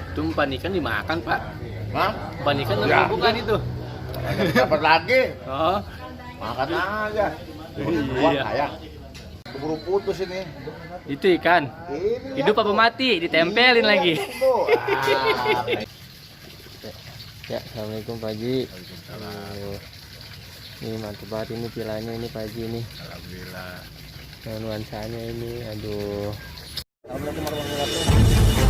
Itu umpan ikan dimakan, Pak. Hah? Umpan ikan Ya. bukan itu. Dapat lagi. Oh, Makan aja. iya. Sayang. Keburu putus ini. Itu ikan. Ini Hidup apa mati? Ditempelin lagi. Tuh. Ya, assalamualaikum Pak Haji. Ini mantap banget ini pilanya ini Pak Haji ini. Alhamdulillah. Nuansanya ini, aduh. Assalamualaikum warahmatullahi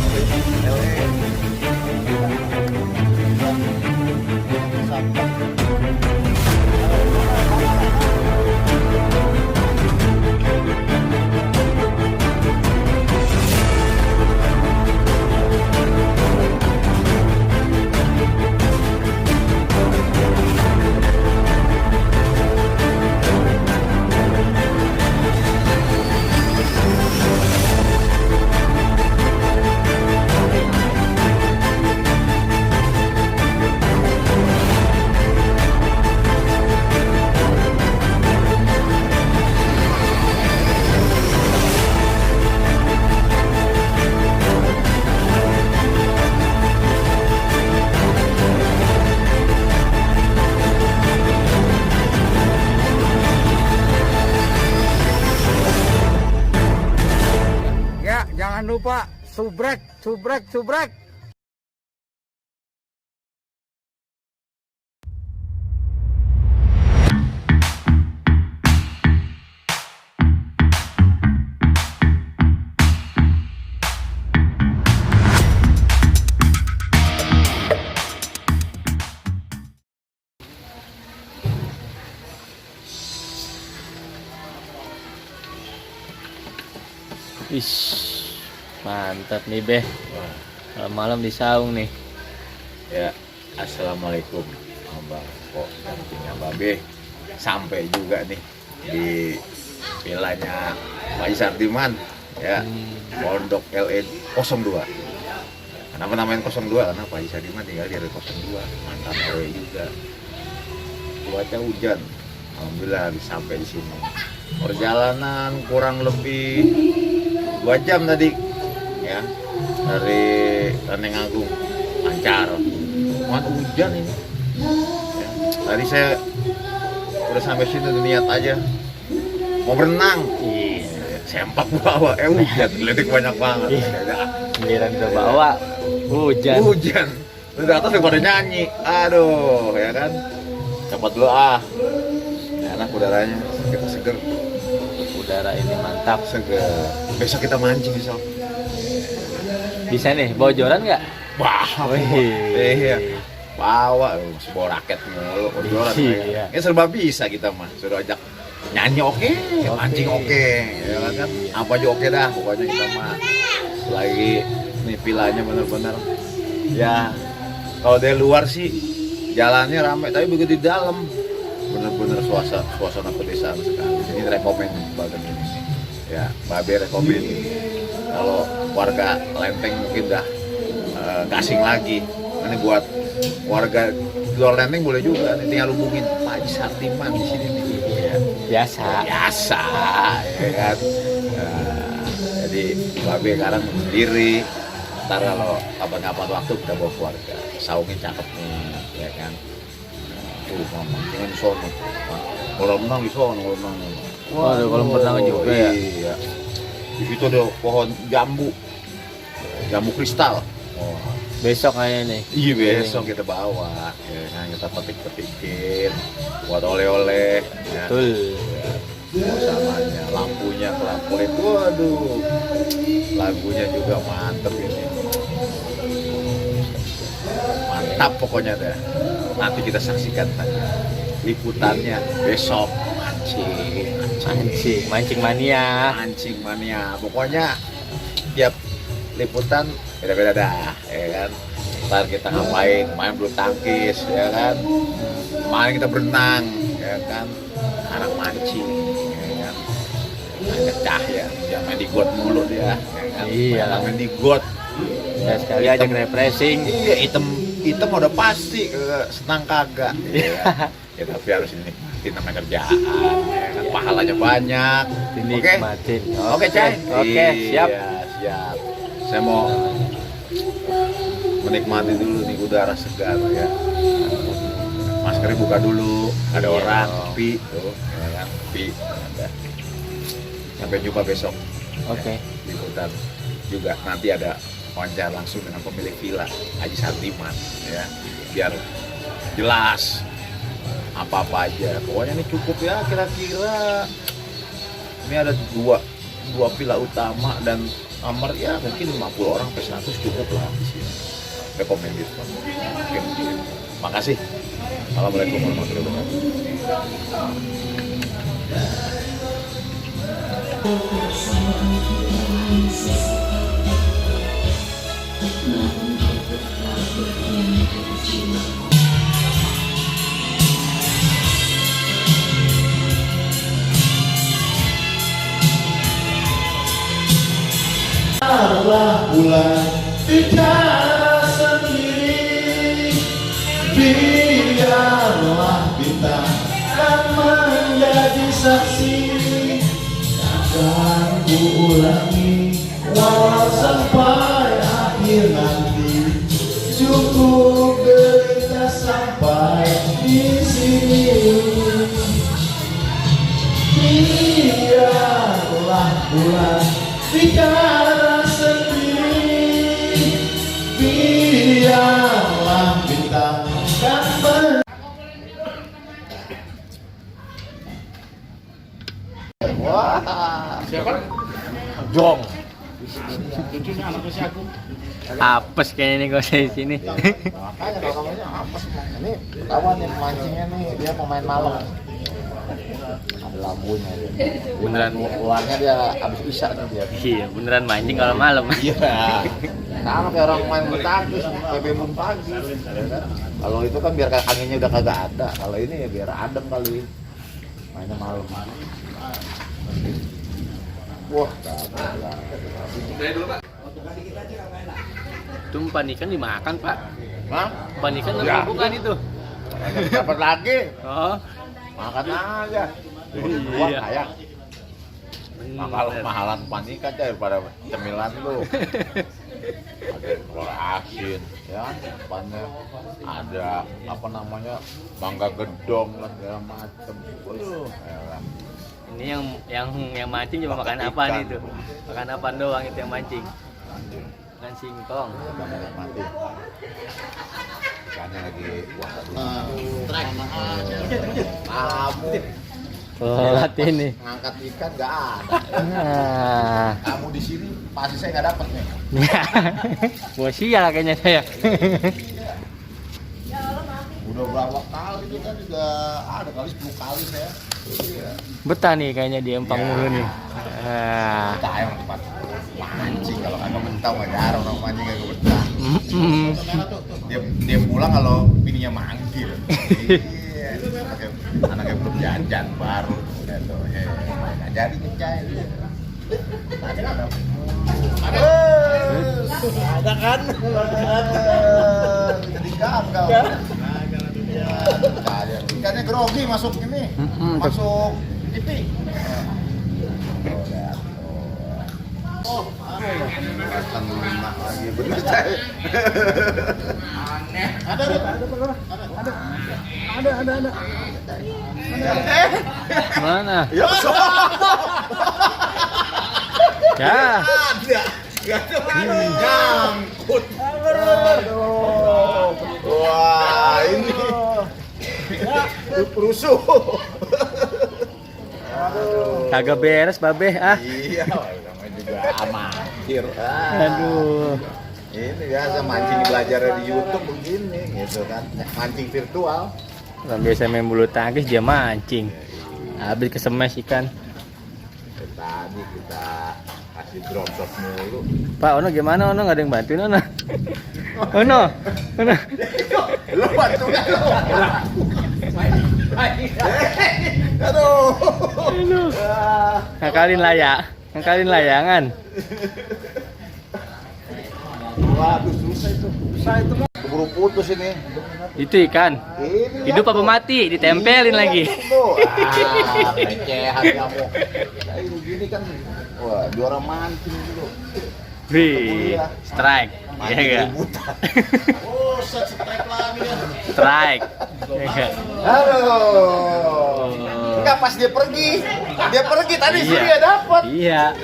Ya, jangan lupa subrek. Ish, mantap nih Beh. Malam-malam di saung nih. Ya, assalamualaikum Abang Kok dan punya Babe. Sampai juga nih di vilanya Pak Isardiman ya, Pondok LE 02. Kenapa namain 02? Karena Pak Isardiman tinggal di RW 02. Mantan RW juga. Cuaca hujan. Alhamdulillah bisa sampai di sini. Perjalanan kurang lebih 2 jam tadi ya, dari Lenteng Agung lancar. Cuman hujan ini ya. Tadi saya udah sampai sini udah niat aja mau berenang, sempak bawa hujan, ledik banyak banget. Giliran udah bawa hujan. Udah atas udah pada nyanyi, aduh ya kan. Cepat dulu enak udaranya, seger. Udara ini mantap. Seger. Besok kita mancing besok. Bisa nih, bawa joran nggak? Wah, iya. Bawa, masih bawa raket mulu, joran. Iya. Ini serba bisa kita mah. Suruh ajak nyanyi oke, mancing oke, ya kan? Apa aja oke dah, pokoknya kita mah lagi nih vilanya bener-bener. Ya, kalau dari luar sih jalannya ramai, tapi begitu di dalam bener-bener suasana pedesaan sekali. Ini rekomen banget ini. Ya, Babe rekomen. Kalau warga Lenteng mungkin dah nggak asing lagi. Ini buat warga luar Lenteng boleh juga. Nih, tinggal hubungin Pak Isardiman di sini nih. Ya. Biasa. Ya kan. Jadi Babe sekarang sendiri. Ntar kalau kapan-kapan waktu kita bawa keluarga. Saungnya cakep nih, ya kan. Mancingan di sono. Kalau renang di sono, kalau renang. Oh, ada kolam renang juga ya. Iya. Di situ ada pohon jambu kristal. Oh. Besok kayaknya nih. Iya besok kita bawa, ya kan, kita petik-petikin buat oleh-oleh. Ya. Betul. Suasananya, lampunya kelap-kelip, waduh, lagunya juga mantep ini. Mantap pokoknya deh. Nanti kita saksikan liputannya besok. Mancing mania. Pokoknya tiap liputan beda-beda dah, ya kan. Ntar kita ngapain, main bulu tangkis, ya kan. Main kita berenang, ya kan. Anak mancing, ya kan. Ajak Cahya, jangan main di got mulu dia, ya kan. Iya. Main di got. Ya sekali aja refreshing. Iya, hitam udah pasti, senang kagak. Ya, kan? Ya tapi harus ini. Kita namanya kerjaan, ya kan? Pahalanya banyak. Dinikmatin. Oke, Cai. Oke, siap. Iya, siap. Saya mau menikmati dulu nih udara segar ya. Maskernya buka dulu, ada Iya. orang, Pi tuh, ya kan, Pi. Ada. Sampai jumpa besok Oke. di hutan juga, nanti ada wawancara langsung dengan pemilik villa Haji Sardiman ya, biar jelas apa-apa aja. Pokoknya ini cukup ya, kira-kira ini ada dua villa utama dan kamar ya mungkin 50 orang sampai 100 cukup lah di sini. Recommended. Oke. Makasih. Assalamualaikum warahmatullahi wabarakatuh. Biarlah bulan bicara sendiri, biarlah bintang kan menjadi saksi. Akan ku ulangi walau sampai akhir nanti, cukup derita sampai di sini. Biarlah bulan bicara sendiri, biarlah bintang kan Wah, siapa? Jong. Cucunya anaknya si Agung. Apes kayaknya nih kalau saya di sini. Makanya kalau kamunya apa sih? Ini lawan yang mancingnya nih, dia pemain malam. Ada lampunya. Beneran. Luarnya dia abis isya nih dia. Iya, beneran mancing kalau malam. Iya. Sama kayak orang main bulu tangkis, PB bun pagi. Kalau itu kan biar anginnya udah kagak ada. Kalau ini ya biar adem kali. Mainnya malam. Wah, Itu umpan ikan dimakan, Pak. Hah? Umpan ikan Ya. bukan itu. Dapat lagi. Oh. Makan aja. Iya. Uang kayak. Mahal Bener. mahalan panikan daripada cemilan lu. Ada telur asin, ya kan? Depannya ada apa namanya mangga gedong lah segala macem. Elah. Ini yang mancing cuma makan apa nih tuh? Makan apa doang itu yang mancing? Makan singkong. Banyak mati. Ikannya lagi wah kamu Telat ini. ngangkat ikan gak ada. Nah. Kamu di sini pasti saya nggak dapat nih. Mau sial kayaknya saya. Udah berapa kali itu kan juga ada kali 10 kali saya. Iya. Betah nih kayaknya dia empang mulu nih. Ah. Betah emang tempat mancing, kalau kagak betah mah jarang orang mancing kagak betah. Dia pulang kalau bininya manggil. Iya. Anaknya belum jajan baru udah tuh. Nggak jadi ngecai. Ada kan? Jadi gagal. Ikannya grogi masuk ini, masuk TV. Oh, makan lemak lagi bener. Ada. Mana? Ya, Ya. ada. Gak ada nyangkut. Aduh. Wah, ini rusuh. Aduh. Kagak beres babe ah. Iya, namanya juga amatir. Aduh. Ini biasa mancing belajar di YouTube begini gitu kan. Mancing virtual. Orang biasa main bulu tangkis dia mancing. Habis kesemes ikan. Tadi kita kasih drop shot mulu. Pak Ono gimana Ono, nggak ada yang bantuin Ono? Ono. Lu bantu nggak lu? Aduh. Ngakalin layangan. Waduh, susah itu. Susah itu mah. Keburu putus ini. Itu ikan. Ini Hidup apa mati? Ditempelin lagi. Recehan kamu. Kayak begini kan. Wah, juara mancing dulu. Wih, strike. Iya enggak? Oh, strike lagi ya. Strike. Iya enggak? Aduh. Enggak pas dia pergi tadi Iya. sih dia dapat. Iya.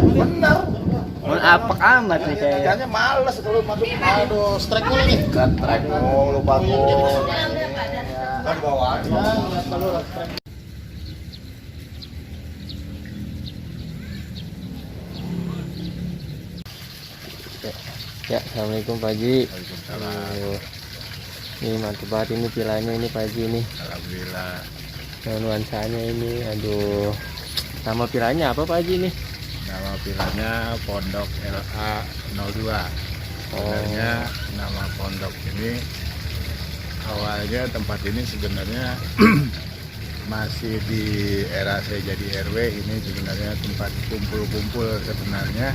Benar. Mau apek amat nih kayaknya. Kayaknya males kalau masuk. Aduh, strike mulu nih. Kan strike mulu bagus. Kan bawa aja. Ya, assalamualaikum Pak Haji. Waalaikumsalam. Ini mantap banget ini pilanya ini Pak Haji ini. Alhamdulillah. Nuansanya ini, aduh. Nama pilanya apa Pak Haji ini? Nama pilanya Pondok LA 02. Sebenarnya nama pondok ini awalnya tempat ini sebenarnya masih di era saya jadi RW, ini sebenarnya tempat kumpul-kumpul sebenarnya,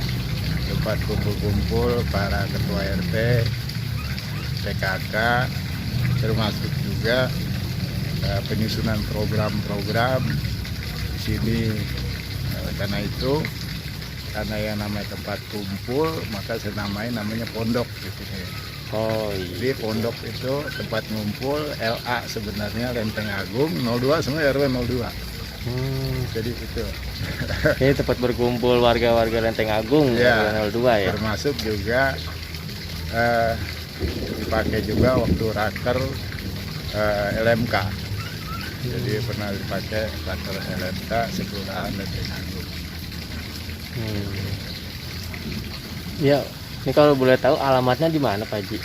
tempat kumpul-kumpul para ketua RT, PKK, termasuk juga penyusunan program-program di sini. Karena itu, karena yang namanya tempat kumpul, maka saya namanya pondok di sini. Oh iya. Jadi pondok itu tempat ngumpul LA sebenarnya Lenteng Agung 02 semua RW 02. Jadi itu Ini tempat berkumpul warga-warga Lenteng Agung Ya. 02 ya. termasuk juga dipakai juga waktu raker LMK. Jadi pernah dipakai raker LMK Kelurahan Lenteng Agung. Ya, ini kalau boleh tahu alamatnya di mana Pak Haji?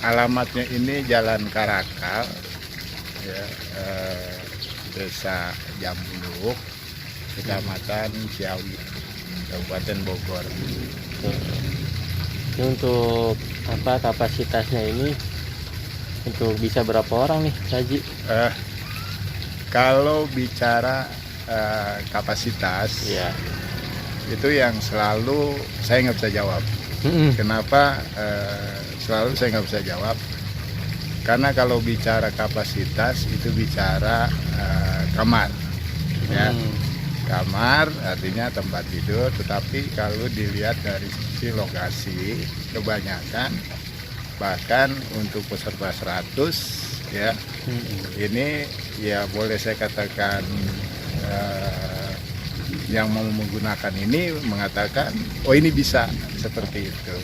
Alamatnya ini Jalan Karakal, ya, Desa Jambuluk, Kecamatan Ciawi, Kabupaten Bogor. Ini untuk apa kapasitasnya ini untuk bisa berapa orang nih Pak Haji? Kalau bicara kapasitas, Iya. itu yang selalu saya nggak bisa jawab. Kenapa selalu saya nggak bisa jawab? Karena kalau bicara kapasitas itu bicara kamar, ya. Kamar artinya tempat tidur, tetapi kalau dilihat dari sisi lokasi, kebanyakan bahkan untuk peserta 100 ya, ini ya boleh saya katakan yang mau menggunakan ini mengatakan oh ini bisa seperti itu,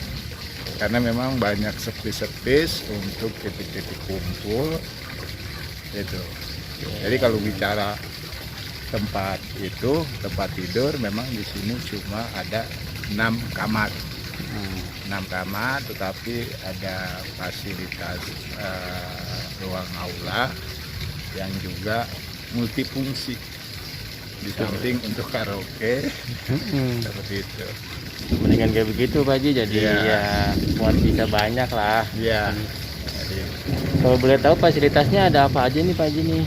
karena memang banyak space untuk titik-titik kumpul itu. Jadi kalau bicara tempat itu, tempat tidur, memang di sini cuma ada 6 kamar. 6 kamar, tetapi ada fasilitas ruang aula yang juga multifungsi. Di samping untuk karaoke, seperti itu. Mendingan kayak begitu Pak Haji, jadi Iya. ya buat bisa banyak lah. Ya, jadi, Kalau boleh tahu fasilitasnya ada apa aja nih Pak Haji nih?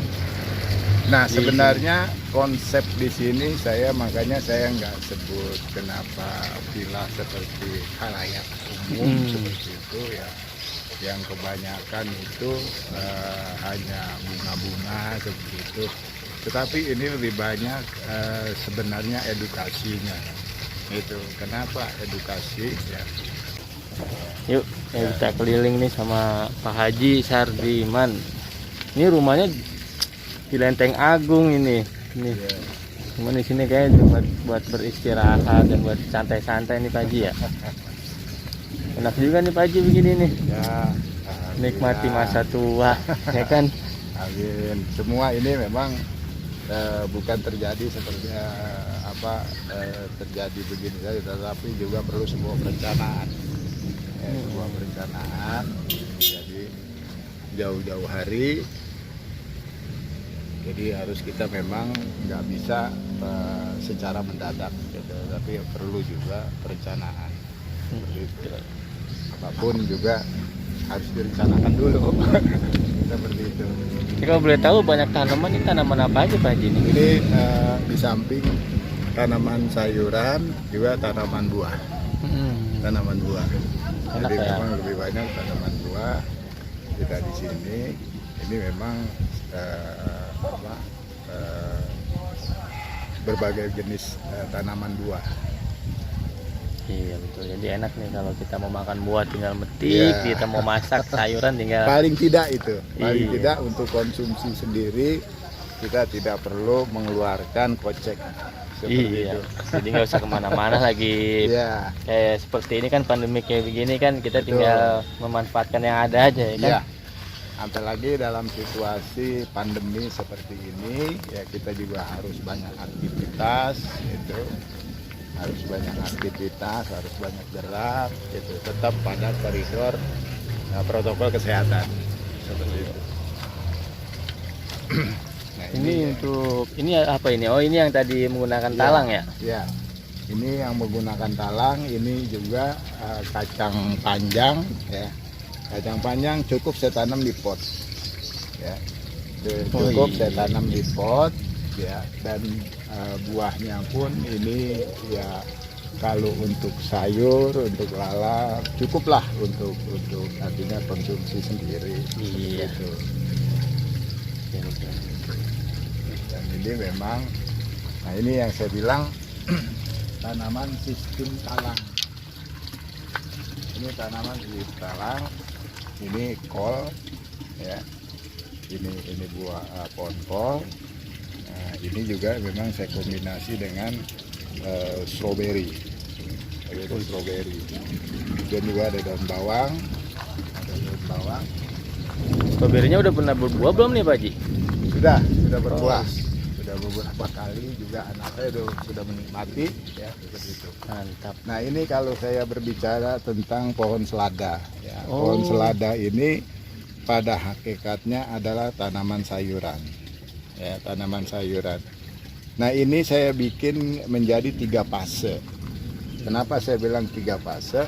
nah sebenarnya konsep di sini makanya saya nggak sebut kenapa villa seperti halayak umum seperti itu ya. Yang kebanyakan itu hanya bunga-bunga seperti itu. Tetapi ini lebih banyak sebenarnya edukasinya. Itu kenapa edukasi ya? Yuk, kita keliling nih sama Pak Haji Sardiman. Ini rumahnya di Lenteng Agung ini. Nih. Ya. Cuman di sini kayak buat beristirahat dan buat santai-santai nih Pak Haji ya. Enak juga nih Pak Haji begini nih. Ya, Nikmati masa tua, ya kan? Amin. Semua ini memang bukan terjadi seperti terjadi begini saja, tetapi juga perlu sebuah perencanaan. Sebuah perencanaan. Jadi jauh-jauh hari. Jadi harus kita memang nggak bisa secara mendadak, gitu. Tapi perlu juga perencanaan. Begitu. Apapun juga harus direncanakan dulu. Seperti itu. Jadi kalau boleh tahu banyak tanaman, ini tanaman apa aja Pak Haji ini? Ini di samping tanaman sayuran juga tanaman buah. Tanaman buah. Enak Jadi ya? memang lebih banyak tanaman buah kita di sini. Ini memang berbagai jenis tanaman buah. Iya betul. Jadi enak nih kalau kita mau makan buah tinggal metik, Iya. kita mau masak sayuran tinggal. Paling tidak itu, paling Iya. tidak untuk konsumsi sendiri kita tidak perlu mengeluarkan kocek. Seperti Iya. itu. Jadi nggak usah kemana-mana lagi. Iya. Kayak seperti ini kan pandemi kayak begini kan kita Betul. tinggal memanfaatkan yang ada aja ya kan. Iya. Apalagi dalam situasi pandemi seperti ini, ya kita juga harus banyak aktivitas, itu harus banyak aktivitas, harus banyak gerak, itu tetap pada koridor protokol kesehatan seperti itu. Nah, Ini untuk ini apa ini? Oh ini yang tadi menggunakan Iya. talang ya? Ya, ini yang menggunakan talang, ini juga kacang panjang, ya. Kacang panjang cukup saya tanam di pot, ya. Cukup iya. saya tanam di pot, ya. Dan buahnya pun ini ya kalau untuk sayur, untuk lalap, cukuplah untuk artinya konsumsi sendiri. Iya. Gitu. Dan ini memang, nah ini yang saya bilang tanaman sistem talang. Ini tanaman sistem talang, ini kol, ya. Ini buah pohon kol. Nah, ini juga memang saya kombinasi dengan strawberry, yaitu strawberry. Dan juga ada daun bawang, Stroberinya udah pernah berbuah belum nih Pak Haji? sudah berbuah. Sudah beberapa kali juga anak saya sudah menikmati, ya seperti itu. Mantap. Nah ini kalau saya berbicara tentang pohon selada, ya. Oh. Pohon selada ini pada hakikatnya adalah tanaman sayuran, ya tanaman sayuran. Nah ini saya bikin menjadi 3 fase. Kenapa saya bilang 3 fase?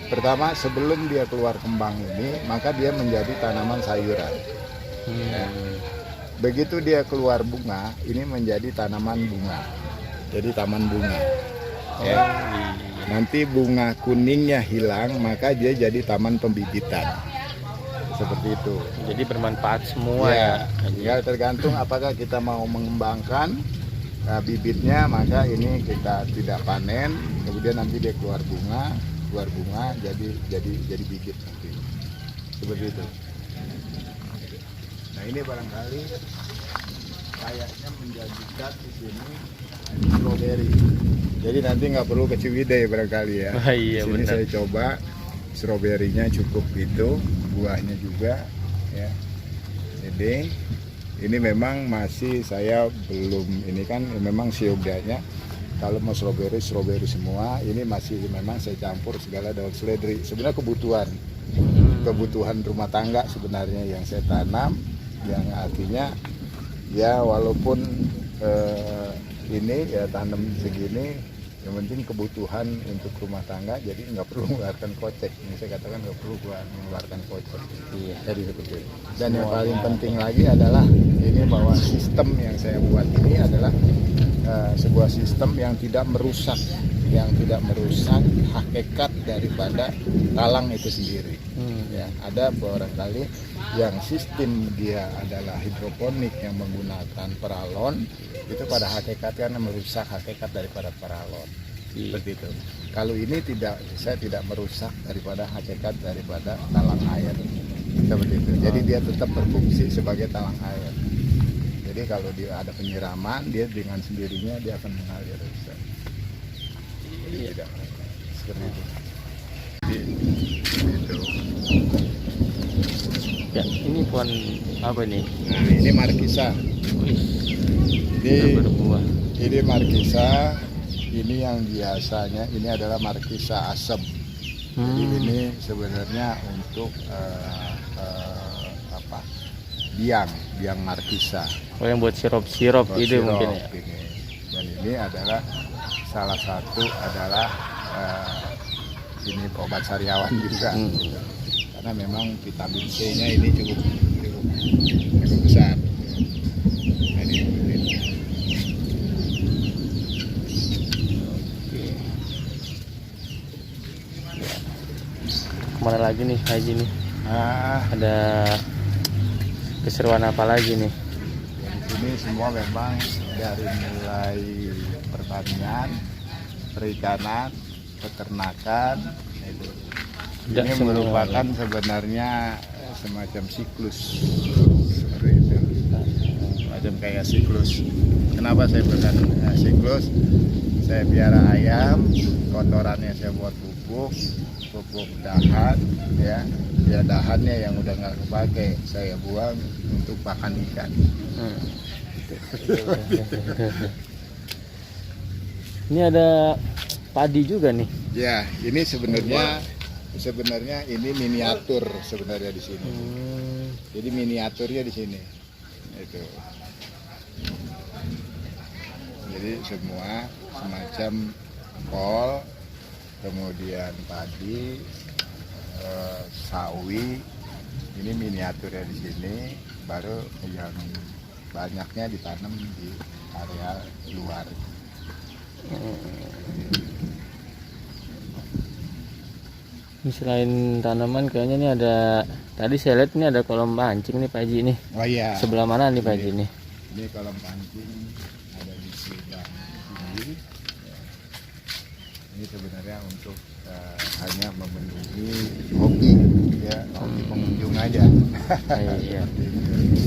Pertama, sebelum dia keluar kembang ini, maka dia menjadi tanaman sayuran. Ya. Begitu dia keluar bunga, ini menjadi tanaman bunga. Jadi taman bunga. Ya. Nanti bunga kuningnya hilang, maka dia jadi taman pembibitan. Seperti itu. Jadi bermanfaat semua Ya, ya. tinggal tergantung apakah kita mau mengembangkan bibitnya, maka ini kita tidak panen, kemudian nanti dia keluar bunga jadi bibit nanti. Seperti itu. Nah ini barangkali kayaknya menjadikan di sini strawberry. Jadi nanti nggak perlu ke Ciwidey barangkali ya. Wah, iya, Di sini benar. saya coba stroberinya cukup itu, buahnya juga ya. Jadi ini memang masih saya belum, ini kan memang siogyanya kalau mau strawberry semua, ini masih memang saya campur segala daun seledri. Sebenarnya kebutuhan rumah tangga sebenarnya yang saya tanam, yang artinya ya walaupun ini ya tanam segini, yang penting kebutuhan untuk rumah tangga, jadi nggak perlu mengeluarkan kocek. Ini saya katakan nggak perlu mengeluarkan kocek. Iya. Jadi seperti itu. Dan yang paling penting lagi adalah ini bahwa sistem yang saya buat ini adalah sebuah sistem yang tidak merusak hakikat daripada talang itu sendiri. Ya, ada barangkali yang sistem dia adalah hidroponik yang menggunakan peralon, itu pada hakikatnya merusak hakikat daripada peralon. Iya. Seperti itu. Kalau ini saya tidak merusak daripada hakikat daripada talang air. Seperti itu. Jadi dia tetap berfungsi sebagai talang air. Jadi kalau dia ada penyiraman, dia dengan sendirinya dia akan mengalir. Jadi tidak seperti itu. Itu. Ya, ini pohon apa nih? Nah ini markisa. Wih, Ini berbuah. ini markisa. Ini yang biasanya ini adalah markisa asem. Jadi ini sebenarnya untuk biang markisa. Oh yang buat sirup-sirup Oh, itu sirup mungkin ya. ini. Dan ini adalah salah satu adalah ini obat sariawan juga. Karena memang vitamin C-nya ini cukup besar. Nah, ini. Kemana lagi nih Haji nih? Nah, Ada keseruan apa lagi nih? di sini semua memang dari mulai pertanian, perikanan, peternakan itu. Tidak Ini semua. merupakan sebenarnya semacam siklus seperti itu, semacam kayak siklus. Kenapa saya bilang siklus? Saya piara ayam, kotorannya saya buat pupuk dahan, ya dahannya yang udah nggak kepake saya buang untuk pakan ikan. Ini ada padi juga nih. Ya, ini sebenarnya ini miniatur sebenarnya di sini. Jadi miniaturnya di sini. Itu. Jadi semua semacam kol, kemudian padi, sawi. Ini miniaturnya di sini. Baru yang banyaknya ditanam di area luar. Ini selain tanaman kayaknya ini ada, tadi saya lihat ini ada kolam pancing nih Pak Haji nih. Oh iya. Sebelah mana nih Pak Haji nih? Ini kolam pancing ada di sebelah sini. Ini sebenarnya untuk hanya memenuhi hobi, ya hobi pengunjung aja. Iya.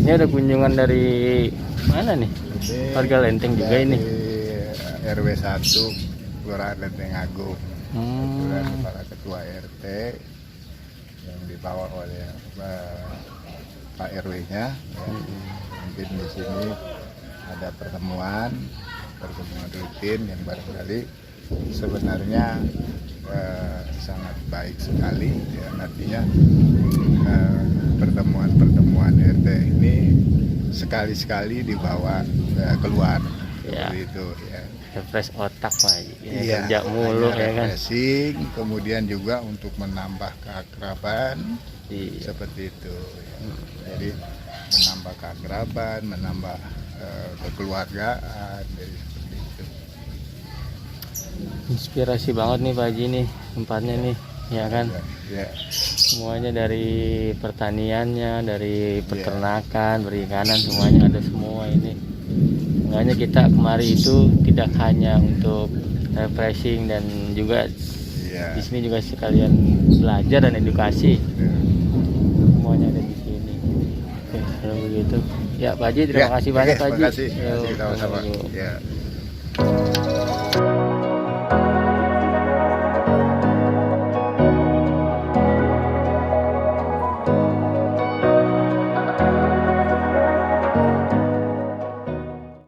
Ini ada kunjungan dari mana nih? Ini Warga Lenteng juga dari ini. RW 1 Kelurahan Lenteng Agung. Kebetulan para ketua RT yang dibawa oleh Pak RW-nya. Mungkin di sini ada pertemuan rutin yang barangkali sebenarnya sangat baik sekali. Ya, artinya pertemuan RT ini sekali-sekali dibawa keluar Ya. seperti itu. Ya. Refresh otak Pak Haji. Ya, Iya, kerja mulu hanya ya kan. refreshing, kemudian juga untuk menambah keakraban Iya. seperti itu. Jadi menambah keakraban, menambah kekeluargaan, jadi seperti itu. Inspirasi banget nih Pak Haji nih tempatnya nih, ya kan. Ya, Semuanya dari pertaniannya, dari peternakan, perikanan, semuanya ada semua ini. Makanya kita kemari itu tidak hanya untuk refreshing dan juga ya. di sini juga sekalian belajar dan edukasi. Ya. Semuanya ada di sini. Oke, kalau begitu. Ya Pak Haji, terima Ya, kasih banyak oke, Pak Haji. terima kasih. Yuk, Sama-sama. yuk. Ya.